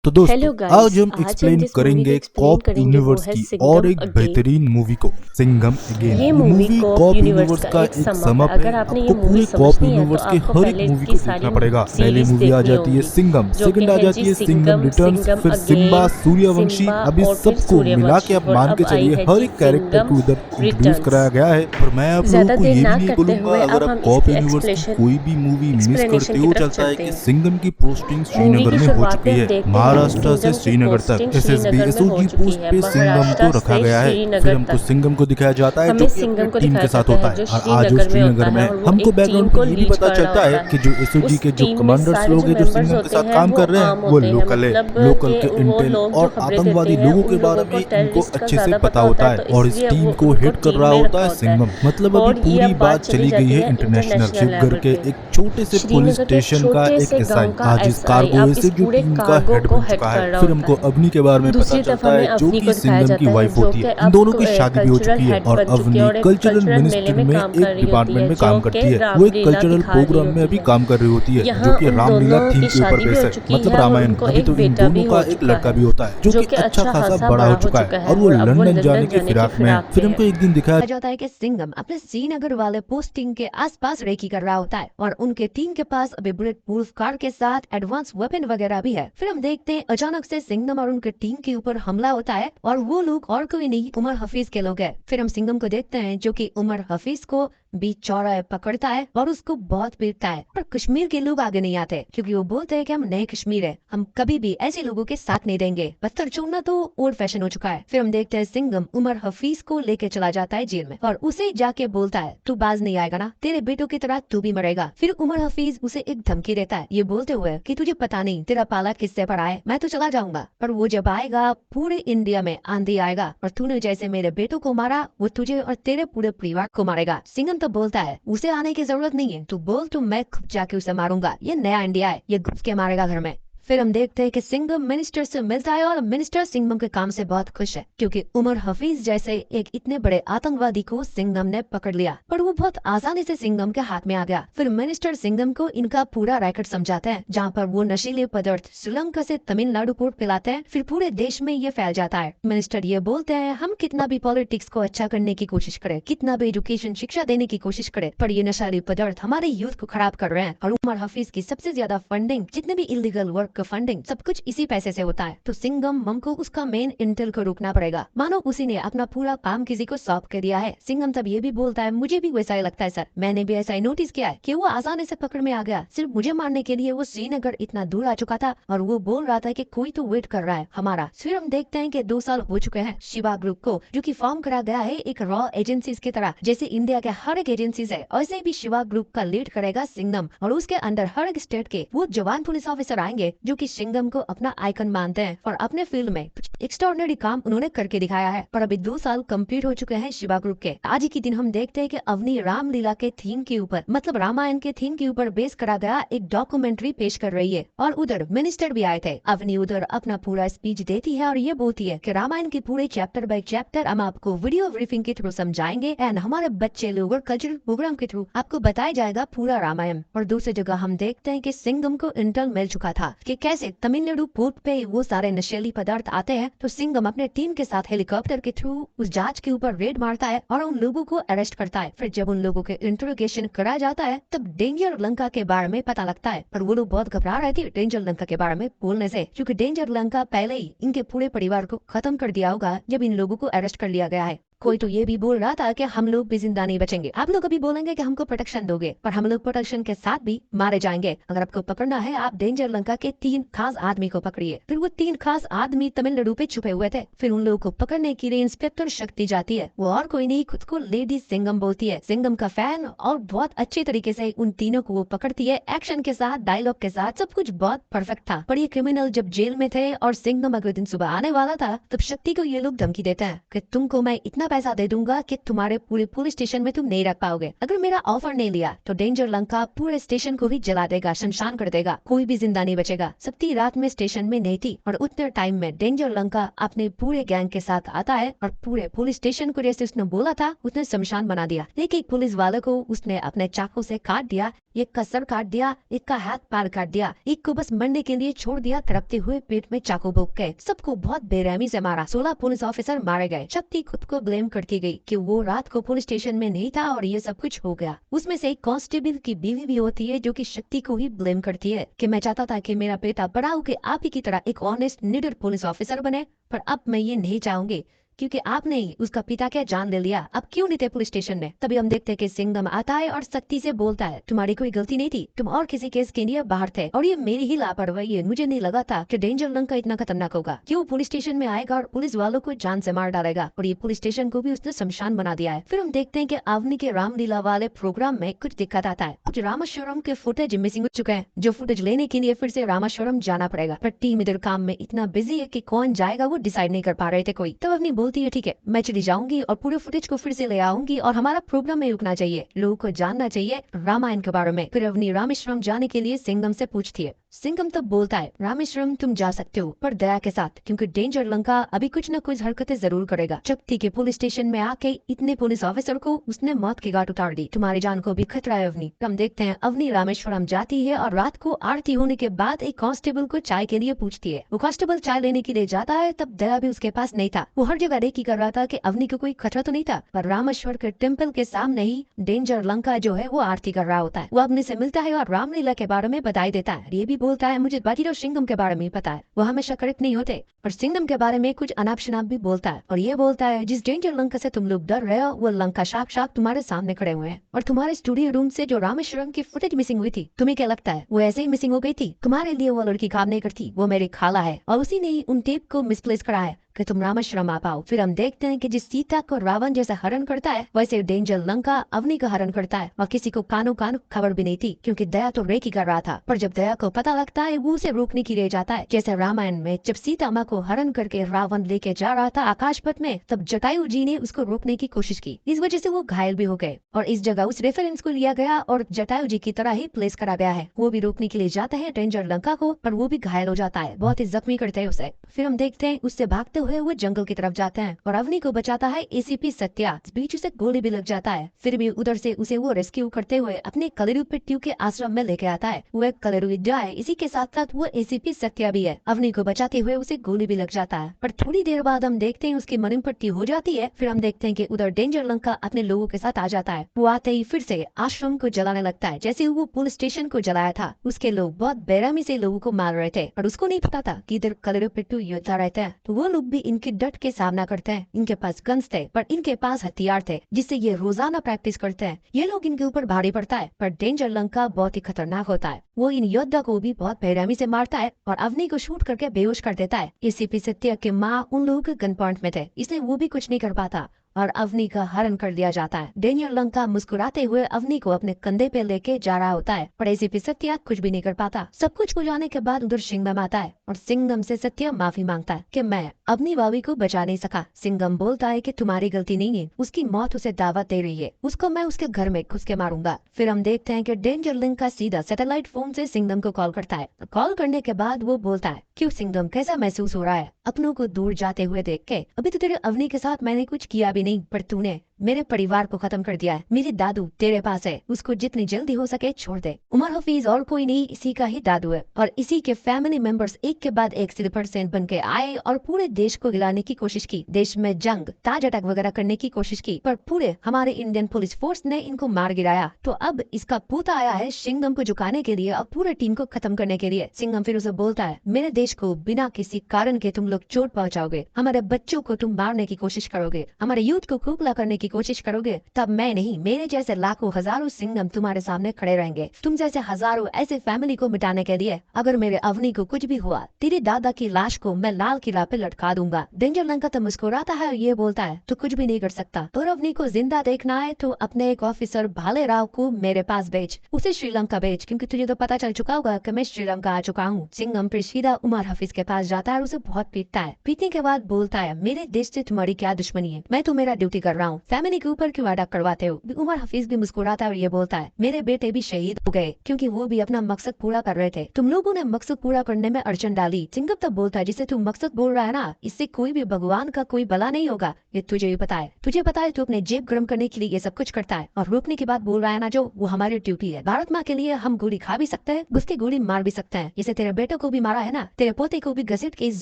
तो दोस्तों हेलो आज गाइस, हम आज हम एक्सप्लेन जिस मूवी को करेंगे एक्सप्लेन कॉप करेंगे वो यूनिवर्स है की और सिंघम एक अगेन। बेहतरीन मूवी को सिंघम अगेन। ये ये movie movie cop cop universe universe का का एक एक समअप है। समअप है। अगर आपने ये आपको मूवी पूरे कॉप समझनी है तो यूनिवर्स के आपको हर एक पहले मूवी इसकी को सारी देखना पड़ेगा। पहले सीरीज मूवी आ देखनी जाती है होंगी, सिंघम, जो कि सेकंड आ है जी जाती है सिंघम सिंघम, रिटर्न्स, सिंघम फिर सिम्बा अगेन, सूर्यवंशी। सिम्बा अभी और फिर सबको मिला के सूर्यवंशी, आप और मान के अब आई चलिए है हर जी एक कैरेक्टर सिंघम को इधर इंट्रोड्यूस रिटर्न्स। कराया गया है। पर मैं आप लोगों ज्यादा को देर ये भी ना नहीं करते बोलूंगा, हुए अगर अब आप हम कॉप इसके यूनिवर्स की कोई भी मूवी मिस एक्सप्लेनेशन करते की हो, तरफ चलता है चलते कि हैं। सिंघम की पोस्टिंग मूवी श्रीनगर की में हो शुरुआत में चुकी हम है। देखते हैं महाराष्ट्र से सिंघम की श्रीनगर तक पोस्टिंग एसएसबी श्रीनगर में हो एसओजी चुकी पोस्ट है, पे सिंघम को महाराष्ट्र रखा से गया है। फिर श्रीनगर हमको तक। सिंघम को दिखाया जाता है जो हमें कि अपने सिंघम को टीम दिखाया के साथ जाता होता है है, जो और आज वो श्रीनगर में होता श्रीनगर में है, है। और वो हमको एक टीम बैकग्राउंड पे को ये भी लीड पता कर रहा चलता है होता है। कि जो एसओजी उस के जो टीम में कमांडर्स सारे लोग जो हैं जो मेंबर्स सिंघम के होते साथ हैं काम वो कर रहे हैं, आम वो होते हैं, लोकल है। मतलब लोकल कि के वो इंटेल लोग जो और खबरें देते आतंकवादी हैं लोगों के उन बारे लोगों में को इनको टेररिस्ट का अच्छे से ज्यादा पता पता होता होता है, है तो और इस इसलिए टीम वो को उनको हिट कर टीम रहा में होता रखा है होता है। सिंघम। मतलब अभी और ये पूरी अब बात बात चली चली गई जाती है है इंटरनेशनल इंटरनेशनल शिवगढ़ लेवल के पे। एक छोटे से पुलिस श्रीनगर के एक स्टेशन का छोटे एक से गांव एसआई का आज इस एसआई कार्गो अब इस से जो पूरे टीम का कार्गो हेड को बन हेड चुका है। कर रहा फिर होता हमको है। अवनी के बारे में पता दूसरी तरफ चलता हमें है जो अवनी कि को दिखाया सिंघम की जाता है वाइफ जो होती कि है। इन अब दोनों की शादी भी हो कल्चरल चुकी है हेड और बन चुकी है अवनी और एक कल्चरल कल्चरल मेले मिनिस्ट्री में में काम कर एक रही होती डिपार्टमेंट है, में जो काम कि करती है। वो एक रामलीला कल्चरल दिखा रही प्रोग्राम में होती अभी है। काम कर रही होती है जो यहाँ कि उन रामलीला दोनों थीम की के ऊपर शादी भी बेस हो है, चुकी मतलब है और रामायण। उनको अभी एक तो इन बेटा भी दोनों हो का एक चुका लड़का है, भी होता है जो जो कि कि अच्छा अच्छा खासा खासा बड़ा बड़ा हो हो चुका है चुका है और वो और अब वो लंदन जाने लंदन के जाने की फिराक में है। फिराक फिर में हमको है। एक दिन दिखाया जाता है कि सिंघम अपने श्रीनगर वाले पोस्टिंग के आसपास रेकी कर रहा होता है और उनके टीम के पास अभी बुलेट प्रूफ कार के साथ एडवांस वेपन वगैरह भी है। फिर हम देखते हैं अचानक से सिंघम और उनके टीम के ऊपर हमला होता है और वो लोग और कोई नहीं उमर हफीज के लोग हैं। फिर हम सिंघम को देखते हैं जो कि उमर हफीज को बीच चौराहे पकड़ता है और उसको बहुत पीटता है। पर कश्मीर के लोग आगे नहीं आते क्योंकि वो बोलते हैं कि हम नए कश्मीर है, हम कभी भी ऐसे लोगों के साथ नहीं देंगे। पत्थर छोड़ना तो ओल्ड फैशन हो चुका है। फिर हम देखते हैं सिंघम उमर हफीज को लेके चला जाता है जेल में और उसे जाके बोलता है तू बाज नहीं आएगा ना, तेरे बेटों की तरह तू भी मरेगा। फिर उमर हफीज उसे एक धमकी देता है ये बोलते हुए कि तुझे पता नहीं तेरा पाला किससे पड़ा है, मैं तो चला जाऊंगा पर वो जब आएगा पूरे इंडिया में आंधी आएगा और तूने जैसे मेरे बेटों को मारा वो तुझे और तेरे पूरे परिवार को मारेगा। सिंघम तो बोलता है उसे आने की जरूरत नहीं है, तू बोल तो मैं खुद जाके उसे मारूंगा, ये नया इंडिया है, ये घुस के मारेगा घर में। फिर हम देखते हैं कि सिंघम मिनिस्टर से मिलता है और मिनिस्टर सिंघम के काम से बहुत खुश है क्योंकि उमर हफीज जैसे एक इतने बड़े आतंकवादी को सिंघम ने पकड़ लिया, पर वो बहुत आसानी से सिंघम के हाथ में आ गया। फिर मिनिस्टर सिंघम को इनका पूरा रैकेट समझाते हैं जहाँ पर वो नशीले पदार्थ श्रीलंका से तमिलनाडु को पिलाते हैं, फिर पूरे देश में ये फैल जाता है। मिनिस्टर ये बोलते हैं हम कितना भी पॉलिटिक्स को अच्छा करने की कोशिश करें, कितना भी एजुकेशन शिक्षा देने की कोशिश करें, पर ये नशीले पदार्थ हमारे यूथ को खराब कर रहे हैं और उमर हफीज की सबसे ज्यादा फंडिंग, जितने भी इलीगल वर्क का फंडिंग, सब कुछ इसी पैसे से होता है। तो सिंघम मम को उसका मेन इंटेल को रोकना पड़ेगा, मानो उसी ने अपना पूरा काम किसी को सौंप कर दिया है। सिंघम तब ये भी बोलता है मुझे भी वैसा ही लगता है सर, मैंने भी ऐसा ही नोटिस किया है कि वो आसानी से पकड़ में आ गया, सिर्फ मुझे मारने के लिए वो श्रीनगर इतना दूर आ चुका था और वो बोल रहा था कि कोई तो वेट कर रहा है हमारा। फिर हम देखते हैं कि 2 साल हो चुके हैं शिवा ग्रुप को, जो कि फॉर्म करा गया है एक रॉ एजेंसीज की तरह, जैसे इंडिया के हर एक एजेंसीज है ऐसे भी शिवा ग्रुप का लीड करेगा सिंघम और उसके अंदर हर एक स्टेट के वो जवान पुलिस ऑफिसर आएंगे जो कि सिंघम को अपना आइकन मानते हैं और अपने फील्ड में एक्स्ट्राऑर्डिनरी काम उन्होंने करके दिखाया है। पर अभी 2 साल कंप्लीट हो चुके हैं शिवा ग्रुप के। आज ही के दिन हम देखते हैं कि अवनी रामलीला के थीम के ऊपर, मतलब रामायण के थीम के ऊपर बेस करा गया एक डॉक्यूमेंट्री पेश कर रही है और उधर मिनिस्टर भी आए थे। अवनी उधर अपना पूरा स्पीच देती है और ये बोलती है कि रामायण के पूरे चैप्टर बाय चैप्टर हम आपको वीडियो ब्रीफिंग के थ्रू समझाएंगे एंड हमारे बच्चे लोग और कल्चरल प्रोग्राम के थ्रू आपको बताया जाएगा पूरा रामायण। और दूसरी जगह हम देखते हैं कि सिंघम को इंटेल मिल चुका था कि कैसे तमिलनाडु पोर्ट पे वो सारे नशीली पदार्थ आते हैं, तो सिंघम अपने टीम के साथ हेलीकॉप्टर के थ्रू उस जहाज के ऊपर रेड मारता है और उन लोगों को अरेस्ट करता है। फिर जब उन लोगों के इंट्रोगेशन कराया जाता है तब डेंजर लंका के बारे में पता लगता है, पर वो लोग बहुत घबरा रहे थे डेंजर लंका के बारे में बोलने से, क्योंकि डेंजर लंका पहले ही इनके पूरे परिवार को खत्म कर दिया होगा जब इन लोगों को अरेस्ट कर लिया गया है। कोई तो ये भी बोल रहा था कि हम लोग भी जिंदा नहीं बचेंगे, आप लोग अभी बोलेंगे कि हमको प्रोटेक्शन दोगे पर हम लोग प्रोटेक्शन के साथ भी मारे जाएंगे। अगर आपको पकड़ना है आप डेंजर लंका के 3 खास आदमी को पकड़िए। फिर वो 3 खास आदमी तमिलनाडु पे छुपे हुए थे। फिर उन लोगों को पकड़ने के लिए इंस्पेक्टर शक्ति जाती है, वो और कोई नहीं खुद को लेडी सिंघम बोलती है, सिंघम का फैन, और बहुत अच्छे तरीके से उन तीनों को वो पकड़ती है, एक्शन के साथ, डायलॉग के साथ, सब कुछ बहुत परफेक्ट था। पर ये क्रिमिनल जब जेल में थे और सिंघम अगले दिन सुबह आने वाला था तब शक्ति को ये लोग धमकी देते हैं कि तुमको मैं इतना पैसा दे दूंगा कि तुम्हारे पूरे पुलिस स्टेशन में तुम नहीं रख पाओगे, अगर मेरा ऑफर नहीं लिया तो डेंजर लंका पूरे स्टेशन को भी जला देगा, शमशान कर देगा, कोई भी जिंदा नहीं बचेगा। सप्ती रात में स्टेशन में नहीं थी और उतने टाइम में डेंजर लंका अपने पूरे गैंग के साथ आता है और पूरे पुलिस स्टेशन को जैसे उसने बोला था उसने शमशान बना दिया। लेकिन पुलिस वाले को उसने अपने चाकू से काट दिया। एक का सर काट दिया, एक का हाथ पैर काट दिया, एक को बस मरने के लिए छोड़ दिया, तड़पते हुए पेट में चाकू भोंक के। सबको बहुत बेरहमी से मारा। 16 पुलिस ऑफिसर मारे गए। शक्ति खुद को ब्लेम करती गई कि वो रात को पुलिस स्टेशन में नहीं था और ये सब कुछ हो गया। उसमें से एक कांस्टेबल की बीवी भी होती है जो कि शक्ति को ही ब्लेम करती है कि मैं चाहता था कि मेरा बेटा बड़ा होकर आप ही की तरह एक ऑनेस्ट निडर पुलिस ऑफिसर बने, पर अब मैं ये नहीं चाहूंगी क्योंकि आपने ही उसका पिता क्या जान ले लिया। अब क्यों नहीं थे पुलिस स्टेशन में? तभी हम देखते हैं कि सिंघम आता है और शक्ति से बोलता है, तुम्हारी कोई गलती नहीं थी, तुम और किसी केस के लिए बाहर थे और ये मेरी ही लापरवाही है। मुझे नहीं लगा था कि डेंजर लंका इतना खतरनाक होगा। क्यों पुलिस स्टेशन में आएगा और पुलिस वालों को जान से मार डालेगा, और ये पुलिस स्टेशन को भी उसने शमशान बना दिया है। फिर हम देखते हैं कि अवनी के रामलीला वाले प्रोग्राम में कुछ दिक्कत आता है। कुछ रामेश्वरम के फुटेज मिसिंग हो चुके हैं, जो फुटेज लेने के लिए फिर से रामेश्वरम जाना पड़ेगा। पर टीम इधर काम में इतना बिजी है कि कौन जाएगा वो डिसाइड नहीं कर पा रहे थे कोई। तब अवनी बोलती है, ठीक है मैं चली जाऊंगी और पूरे फुटेज को फिर से ले आऊंगी और हमारा प्रोग्राम में रुकना चाहिए, लोगों को जानना चाहिए रामायण के बारे में। फिर अवनी रामेश्वरम जाने के लिए सिंघम से पूछती है। सिंघम तब बोलता है, रामेश्वरम तुम जा सकते हो पर दया के साथ, क्योंकि डेंजर लंका अभी कुछ न कुछ हरकतें जरूर करेगा। शक्ति के पुलिस स्टेशन में आके इतने पुलिस ऑफिसर को उसने मौत की घाट उतार दी। तुम्हारी जान को भी खतरा है अवनी। हम देखते हैं अवनी रामेश्वरम जाती है और रात को आरती होने के बाद एक कांस्टेबल को चाय के लिए पूछती है। वो कांस्टेबल चाय लेने के लिए जाता है, तब दया भी उसके पास नहीं था। वो हर जगह रेकी कर रहा था कि अवनी को कोई खतरा तो नहीं था, पर रामेश्वर के टेम्पल के सामने ही डेंजर लंका जो है वो आरती कर रहा होता है। वो अवनी से मिलता है और रामलीला के बारे में बताई देता है। ये भी बोलता है, मुझे बाजीराव सिंघम के बारे में पता है, वो हमेशा करेक्ट नहीं होते, पर सिंघम के बारे में कुछ अनाप शनाप भी बोलता है। और ये बोलता है, जिस डेंजर लंका से तुम लोग डर रहे हो वो लंका साक्षात तुम्हारे सामने खड़े हुए हैं। और तुम्हारे स्टूडियो रूम से जो रामेश्वरम की फुटेज मिसिंग हुई थी, तुम्हें क्या लगता है वो ऐसे ही मिसिंग हो गई थी? तुम्हारे लिए वो लड़की काम नहीं करती, वो मेरी खाला है और उसी ने ही उन टेप को मिसप्लेस करा है कि तुम रामेश्वरम आ पाओ। फिर हम देखते हैं कि जिस सीता को रावण जैसा हरण करता है, वैसे डेंजर लंका अवनी का हरण करता है और किसी को कानो कान खबर भी नहीं थी, क्योंकि दया तो रेकी कर रहा था। पर जब दया को पता लगता है, वो उसे रोकने के लिए जाता है। जैसे रामायण में जब सीता माँ को हरण करके रावण लेके जा रहा था आकाशपथ में, तब जटायु जी ने उसको रोकने की कोशिश की। इस वजह से वो घायल भी हो गए और इस जगह उस रेफरेंस को लिया गया और जटायु जी की तरह ही प्लेस करा गया है। वो भी रोकने के लिए जाता है डेंजर लंका को, पर वो भी घायल हो जाता है, बहुत ही जख्मी करते हैं उसे। फिर हम देखते हैं उससे भागते हुए वो जंगल की तरफ जाते हैं और अवनी को बचाता है एसीपी सत्या। इस बीच उसे गोली भी लग जाता है, फिर भी उधर से उसे वो रेस्क्यू करते हुए अपने कलेरू पिट्टू के आश्रम में लेके आता है। वो एक कलेरू विद्या है, इसी के साथ साथ वो एसीपी सत्या भी है। अवनी को बचाते हुए उसे गोली भी लग जाता है, पर थोड़ी देर बाद हम देखते हैं उसकी मरण पट्टी हो जाती है। फिर हम देखते हैं कि उधर डेंजर लंका अपने लोगों के साथ आ जाता है। वो आते ही फिर से आश्रम को जलाने लगता है, जैसे वो पुलिस स्टेशन को जलाया था। उसके लोग बहुत बेरहमी से लोगों को मार रहे थे, पर उसको नहीं पता था कि इधर कलेरू पिट्टू योद्धा रहते हैं, तो वो लोग भी इनके डट के सामना करते हैं। इनके पास गन्स थे, पर इनके पास हथियार थे जिससे ये रोजाना प्रैक्टिस करते हैं। ये लोग इनके ऊपर भारी पड़ता है, पर डेंजर लंका बहुत ही खतरनाक होता है। वो इन योद्धा को भी बहुत बेरहमी से मारता है और अवनी को शूट करके बेहोश कर देता है। एसीपी सत्या के माँ उन लोगों के गन पॉइंट में थे, इसलिए वो भी कुछ नहीं कर पाता और अवनी का हरण कर लिया जाता है। डेंजर लंका मुस्कुराते हुए अवनी को अपने कंधे पे लेके जा रहा होता है, पर एसीपी सत्या कुछ भी नहीं कर पाता। सब कुछ हो जाने के बाद उधर सिंघम आता है और सिंघम से सत्या माफी मांगता है कि मैं अवनी भाभी को बचा नहीं सका। सिंघम बोलता है कि तुम्हारी गलती नहीं है, उसकी मौत उसे दावत दे रही है, उसको मैं उसके घर में घुस के मारूंगा। फिर हम देखते हैं कि डेंजर लंका सीधा सैटेलाइट फोन से सिंघम को कॉल करता है। कॉल करने के बाद वो बोलता है, क्यों सिंघम, कैसा महसूस हो रहा है अपनों को दूर जाते हुए देख के? अभी तो तेरे अवनी के साथ मैंने कुछ किया भी नहीं, पर तूने मेरे परिवार को खत्म कर दिया है। मेरी दादू तेरे पास है, उसको जितनी जल्दी हो सके छोड़ दे। उमर हफीज और कोई नहीं, इसी का ही दादू है और इसी के फैमिली मेंबर्स एक के बाद एक सिर्फ बन के आए और पूरे देश को हिलाने की कोशिश की, देश में जंग ताज अटैक वगैरह करने की कोशिश की, पर पूरे हमारे इंडियन पुलिस फोर्स ने इनको मार गिराया। तो अब इसका पोता आया है सिंघम को झुकाने के लिए और पूरे टीम को खत्म करने के लिए। सिंघम फिर उसे बोलता है, मेरे देश को बिना किसी कारण के तुम लोग चोट पहुँचाओगे, हमारे बच्चों को तुम मारने की कोशिश करोगे, हमारे यूथ को खोखला करने की कोशिश करोगे, तब मैं नहीं, मेरे जैसे लाखों हजारों सिंघम तुम्हारे सामने खड़े रहेंगे। तुम जैसे हजारों ऐसे फैमिली को मिटाने के लिए अगर मेरे अवनी को कुछ भी हुआ, तेरे दादा की लाश को मैं लाल किला पे लटका दूंगा। डेंजर लंका तो मुस्कुराता है और ये बोलता है, तो कुछ भी नहीं कर सकता, और अवनी को जिंदा देखना है तो अपने एक ऑफिसर भाले राव को मेरे पास भेज, उसे श्रीलंका भेज, क्योंकि तुझे तो पता चल चुका होगा कि मैं श्रीलंका आ चुका हूँ। सिंघम फिर सीधा उमर हफीज के पास जाता है और उसे बहुत पीटता है। पीटने के बाद बोलता है, मेरे देश से तुम्हारी क्या दुश्मनी है, मैं तो मेरा ड्यूटी कर रहा हूँ, फैमिली के ऊपर क्यों अटैक करवाते हो। उमर हफीज भी मुस्कुराता है और ये बोलता है मेरे बेटे भी शहीद हो गए क्योंकि वो भी अपना मकसद पूरा कर रहे थे, तुम लोगों ने मकसद पूरा करने में अड़चन डाली। सिंघम तब बोलता है जिसे तू मकसद बोल रहा है ना, इससे कोई भी भगवान का कोई भला नहीं होगा, ये तुझे भी पता है। तुझे पता है तू अपने जेब गर्म करने के लिए ये सब कुछ करता है और रोकने की बात बोल रहा है ना जो, वो हमारी ड्यूटी है। भारत माँ के लिए हम गोली खा भी सकते हैं, घुस के गोली मार भी सकते हैं। जैसे तेरे बेटे को भी मारा है ना, तेरे पोते को भी घसीट के इस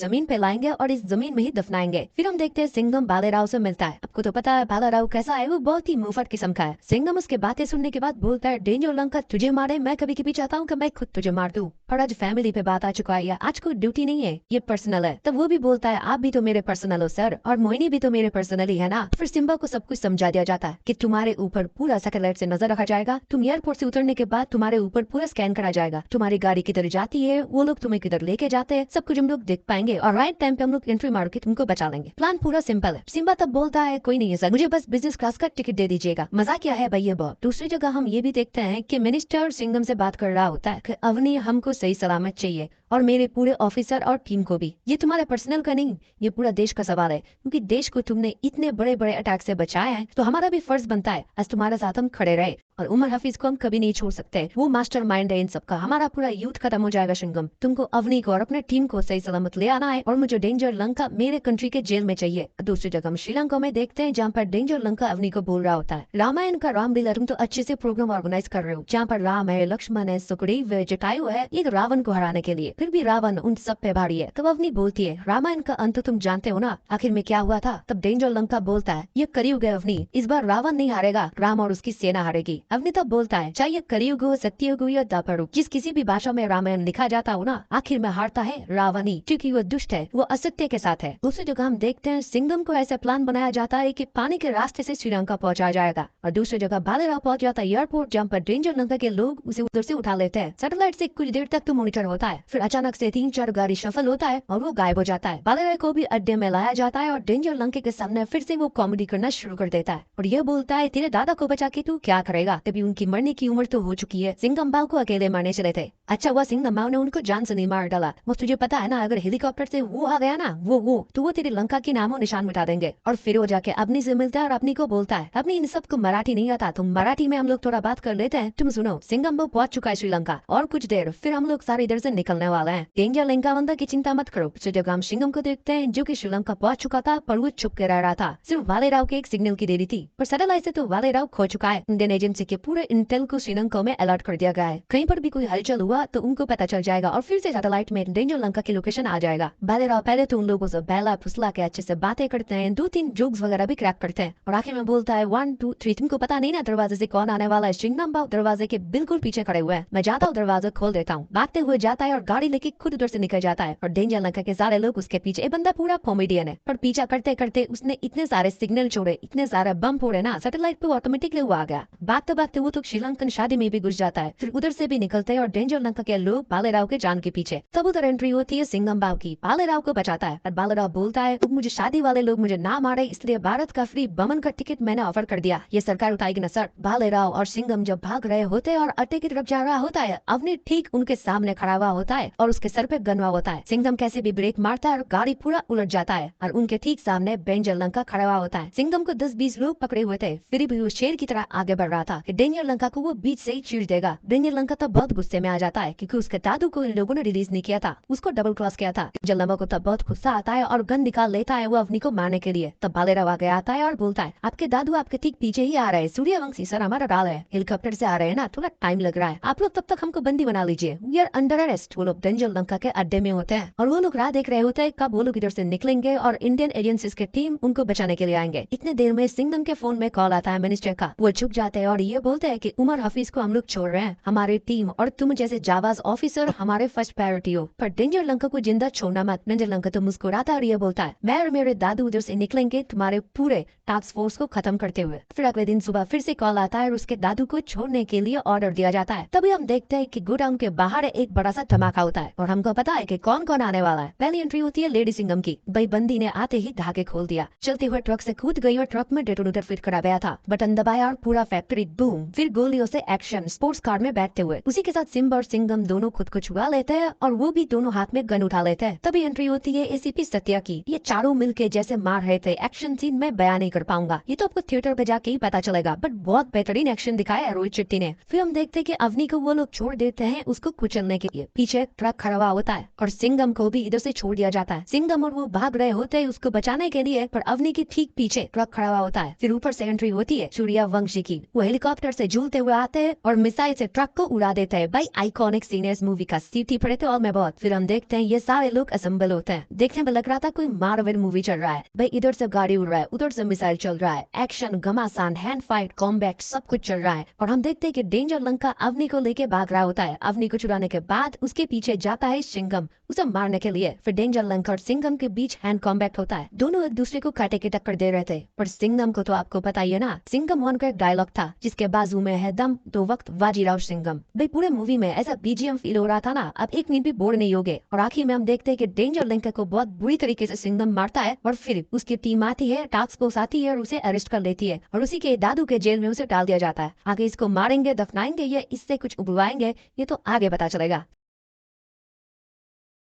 जमीन पे लाएंगे और इस जमीन में ही दफनाएंगे। फिर हम देखते हैं सिंघम बालेराव से मिलता है। आपको तो पता है बालेराव कैसा है, वो बहुत ही मुफट किस्म का है। सिंघम उसके बातें सुनने के बाद बोलता है डेंजर लंका तुझे मारे, मैं कभी कभी चाहता हूँ कि मैं खुद तुझे मार दूं, और आज फैमिली पे बात आ चुका है, आज कोई ड्यूटी नहीं है, ये पर्सनल है। तब वो भी बोलता है आप भी तो मेरे पर्सनल हो सर, और मोइनी भी तो मेरे पर्सनल ही है ना। फिर सिम्बा को सब कुछ समझा दिया जाता है कि तुम्हारे ऊपर पूरा सैटेलाइट से नजर रखा जाएगा, तुम एयरपोर्ट से उतरने के बाद तुम्हारे ऊपर पूरा स्कैन करा जाएगा, तुम्हारी गाड़ी किधर जाती है, वो लोग तुम्हें किधर लेके जाते हैं, सब कुछ हम लोग देख पाएंगे और राइट टाइम पे हम लोग एंट्री मार के तुमको बचा लेंगे। प्लान पूरा सिंपल है। सिम्बा तब बोलता है कोई नहीं है सर, मुझे बस बिजनेस क्लास का टिकट दे दीजिएगा। मजाक क्या है भाई ये बहुत। दूसरी जगह हम ये भी देखते हैं कि मिनिस्टर सिंघम से बात कर रहा होता है कि अवनी हमको सही सलामत चाहिए और मेरे पूरे ऑफिसर और टीम को भी। ये तुम्हारे पर्सनल का नहीं, ये पूरा देश का सवाल है, क्योंकि देश को तुमने इतने बड़े बड़े अटैक से बचाया है तो हमारा भी फर्ज बनता है आज तुम्हारे साथ हम खड़े रहे। और उमर हफीज को हम कभी नहीं छोड़ सकते, वो मास्टर माइंड है इन सबका। हमारा पूरा यूथ खत्म हो जाएगा सिंघम, तुमको अवनी को और अपने टीम को सही सलामत ले आना है और मुझे डेंजर लंका मेरे कंट्री के जेल में चाहिए। दूसरी जगह हम श्रीलंका में देखते हैं जहाँ पर डेंजर लंका अवनी को बोल रहा होता है रामायण का रामलीला तुम तो अच्छे से प्रोग्राम ऑर्गेनाइज कर रहे हो, जहाँ पर राम है, लक्ष्मण है, सुग्रीव है, जटायु है, एक रावण को हराने के लिए, फिर भी रावण उन सब पे भारी है। तब अवनी बोलती है रामायण का अंत तुम जानते हो ना, आखिर में क्या हुआ था। तब डेंजर लंका बोलता है ये कलयुग है अवनी, इस बार रावण नहीं हारेगा, राम और उसकी सेना हारेगी। अवनी तब बोलता है चाहे कलयुग हो, सत्ययुग हो या द्वापर हो, जिस किसी भी भाषा में रामायण लिखा जाता हो ना, आखिर में हारता है रावण ही, क्योंकि वो दुष्ट है, वो असत्य के साथ है। दूसरी जगह हम देखते हैं सिंघम को ऐसा प्लान बनाया जाता है कि पानी के रास्ते से श्रीलंका पहुंचाया जाएगा, और दूसरी जगह बालेराव पहुंच जाता है एयरपोर्ट, जहाँ पर डेंजर लंका के लोग उसे उधर से उठा लेते हैं। सैटेलाइट से कुछ देर तक तो मॉनिटर होता है, फिर अचानक से 3-4 गाड़ी सफल होता है और वो गायब हो जाता है। बालेराव को भी अड्डे में लाया जाता है और डेंजर लंके के सामने फिर से वो कॉमेडी करना शुरू कर देता है और ये बोलता है तेरे दादा को बचा के तू क्या करेगा, तभी उनकी मरने की उम्र तो हो चुकी है। सिंघम बाव को अकेले मारने चले थे, अच्छा हुआ सिंघम बाव ने उनको जान से नहीं मार डाला। वो तुझे पता है ना, अगर हेलीकॉप्टर से वो आ गया ना वो तो वो तेरे लंका की नामो निशान मिटा देंगे। और फिर वो जाके अपनी से मिलता है और अपनी को बोलता है अपनी इन सबको मराठी नहीं आता, तुम मराठी में हम लोग थोड़ा बात कर लेते हैं, तुम सुनो। सिंघम बाव पहुंच चुका है श्रीलंका और कुछ देर फिर हम लोग सारे इधर से निकलने वाले हैं, डेंजर लंका वंदा की चिंता मत करो। तो जब हम सिंघम को देखते हैं जो कि श्रीलंका पहुंच चुका था पर वो छुप के रह रहा था, सिर्फ बालेराव के एक सिग्नल की देरी थी, पर सैटेलाइट से तो बालेराव खो चुका है। इंडियन एजेंसी के पूरे इंटेल को श्रीलंका में अलर्ट कर दिया गया है, कहीं पर भी कोई हलचल हुआ तो उनको पता चल जाएगा और फिर से सैटेलाइट में डेंजर लंका की लोकेशन आ जाएगा। बालेराव पहले तो उन लोगों से बहला फुसला के अच्छे से बातें करते हैं, 2-3 जोक्स वगैरह भी क्रैक करते हैं और आखिर में बोलता है 1 2 3 तुमको पता नहीं ना दरवाजे से कौन आने वाला है। सिंघम बाव दरवाजे के बिल्कुल पीछे खड़े हुए हैं, मैं जाता हूँ दरवाजा खोल देता हूँ। भागते हुए जाता है और गाड़ी लेके खुद उधर से निकल जाता है और डेंजर लंका के सारे लोग उसके पीछे। ये बंदा पूरा कॉमेडियन है, पर पीछा करते करते उसने इतने सारे सिग्नल छोड़े, इतने सारे बम फोड़े ना, सैटेलाइट पे ऑटोमेटिकली वो आ गया। भागते भागते वो तो श्रीलंकन शादी में भी घुस जाता है, फिर उधर से भी निकलते हैं और डेंजर लंका के लोग बालेराव के जान के पीछे। तब उधर एंट्री होती है सिंघम बाव की, बालेराव को बचाता है और बालेराव बोलता है मुझे शादी वाले लोग मुझे ना मारे, इसलिए भारत का फ्री बमन का टिकट मैंने ऑफर कर दिया, ये सरकार उठाएगी ना सर। बालेराव और सिंघम जब भाग रहे होते हैं और अड्डे की तरफ जा रहा होता है, अवनी ठीक उनके सामने खड़ा हुआ होता है और उसके सर पे गन हुआ होता है। सिंघम कैसे भी ब्रेक मारता है और गाड़ी पूरा उलट जाता है और उनके ठीक सामने डेंजर लंका खड़ा हुआ होता है। सिंघम को 10-20 लोग पकड़े हुए थे, फिर भी वो शेर की तरह आगे बढ़ रहा था कि डेंजर लंका को वो बीच से ही चीर देगा। डेंजर लंका तब बहुत गुस्से में आ जाता है क्योंकि उसके दादू को इन लोगों ने रिलीज नहीं किया था, उसको डबल क्रॉस किया था। जलनबा को तब बहुत गुस्सा आता है और गन निकाल लेता है वो अवनी को मारने के लिए। तब बालेराव आगे आता है और बोलता है आपके दादू आपके ठीक पीछे ही आ रहे हैं, सूर्यवंशी सर हमारा डाल है, हेलीकॉप्टर से आ रहे हैं ना, थोड़ा टाइम लग रहा है, आप लोग तब तक हमको बंदी बना लीजिए, वी आर अंडर अरेस्ट। वो लोग डेंजर लंका के अड्डे में होते हैं और वो लोग राह देख रहे होते हैं कब वो लोग इधर से निकलेंगे और इंडियन एजेंसीज के टीम उनको बचाने के लिए आएंगे। इतने देर में सिंघम के फोन में कॉल आता है मिनिस्टर का, वो चुप जाते हैं और ये बोलते हैं कि उमर हफीज को हम लोग छोड़ रहे हैं, हमारी टीम और तुम जैसे जावाज ऑफिसर हमारे फर्स्ट प्रायोरिटी हो, पर डेंजर लंका को जिंदा छोड़ना मत। डेंजर लंका तो मुस्कुराता और ये बोलता है मैं और मेरे दादू उधर से निकलेंगे तुम्हारे पूरे टास्क फोर्स को खत्म करते हुए। फिर अगले दिन सुबह फिर से कॉल आता है और उसके दादू को छोड़ने के लिए ऑर्डर दिया जाता है। तभी हम देखते हैं कि गोडाउन के बाहर एक बड़ा सा धमाका होता है। होता है और हमको पता है कि कौन कौन आने वाला है। पहली एंट्री होती है लेडी सिंघम की। भाई बंदी ने आते ही धागे खोल दिया, चलते हुए ट्रक से कूद गई और ट्रक में डेटोनेटर फिट करा गया था। बटन दबाया और पूरा फैक्ट्री बूम। फिर गोलियों से एक्शन, स्पोर्ट्स कार में बैठते हुए। उसी के साथ सिम्बा और सिंघम दोनों खुद को छुड़ा लेते हैं और वो भी दोनों हाथ में गन उठा लेते हैं। तभी एंट्री होती है एसीपी सत्या की। ये चारों मिलके जैसे मार रहे थे, एक्शन सीन में बयान नहीं कर पाऊंगा, ये तो आपको थिएटर पे जाके ही पता चलेगा, बट बहुत बेहतरीन एक्शन दिखाया है रोहित शेट्टी ने। फिर हम देखते हैं कि अवनी को वो लोग छोड़ देते हैं उसको कुचलने के लिए। पीछे ट्रक खड़ा हुआ होता है और सिंघम को भी इधर से छोड़ दिया जाता है। सिंघम और वो भाग रहे होते हैं उसको बचाने के लिए, पर अवनी के ठीक पीछे ट्रक खड़ा हुआ होता है। फिर ऊपर से एंट्री होती है सूर्यवंशी की। वो हेलीकॉप्टर से झूलते हुए आते हैं और मिसाइल से ट्रक को उड़ा देते हैं। भाई आइकॉनिक सीन है इस मूवी का, सीटी पड़े थे और मैं बहुत। फिर हम देखते हैं ये सारे लोग असेंबल होते हैं। देखने में लग रहा था कोई मार्वल मूवी चल रहा है। भाई इधर से गाड़ी उड़ रहा है, उधर से मिसाइल चल रहा है, एक्शन, घमासान, हैंड फाइट, कॉम्बैट सब कुछ चल रहा है। और हम देखते हैं कि डेंजर लंका अवनी को लेके भाग रहा होता है। अवनी को चुराने के बाद उसके पीछे जाता है सिंघम उसे मारने के लिए। फिर डेंजर लंका और सिंघम के बीच हैंड कॉम्बैट होता है। दोनों एक दूसरे को काटे के टक्कर दे रहे थे, पर सिंघम को तो आपको पता ही है ना, सिंघम वन का एक डायलॉग था जिसके बाजू में है दम तो वक्त बाजीराव सिंघम। भाई पूरे मूवी में ऐसा बीजीएम फील हो रहा था ना, अब एक मिनट भी बोर नहीं होगे। और आखिर में हम देखते हैं कि डेंजर लंका को बहुत बुरी तरीके से सिंघम मारता है और फिर उसकी टीम आती है, टास्क फोर्स आती है और उसे अरेस्ट कर लेती है और उसी के दादू के जेल में उसे डाल दिया जाता है। आगे इसको मारेंगे, दफनाएंगे या इससे कुछ उगलवाएंगे, ये तो आगे पता चलेगा।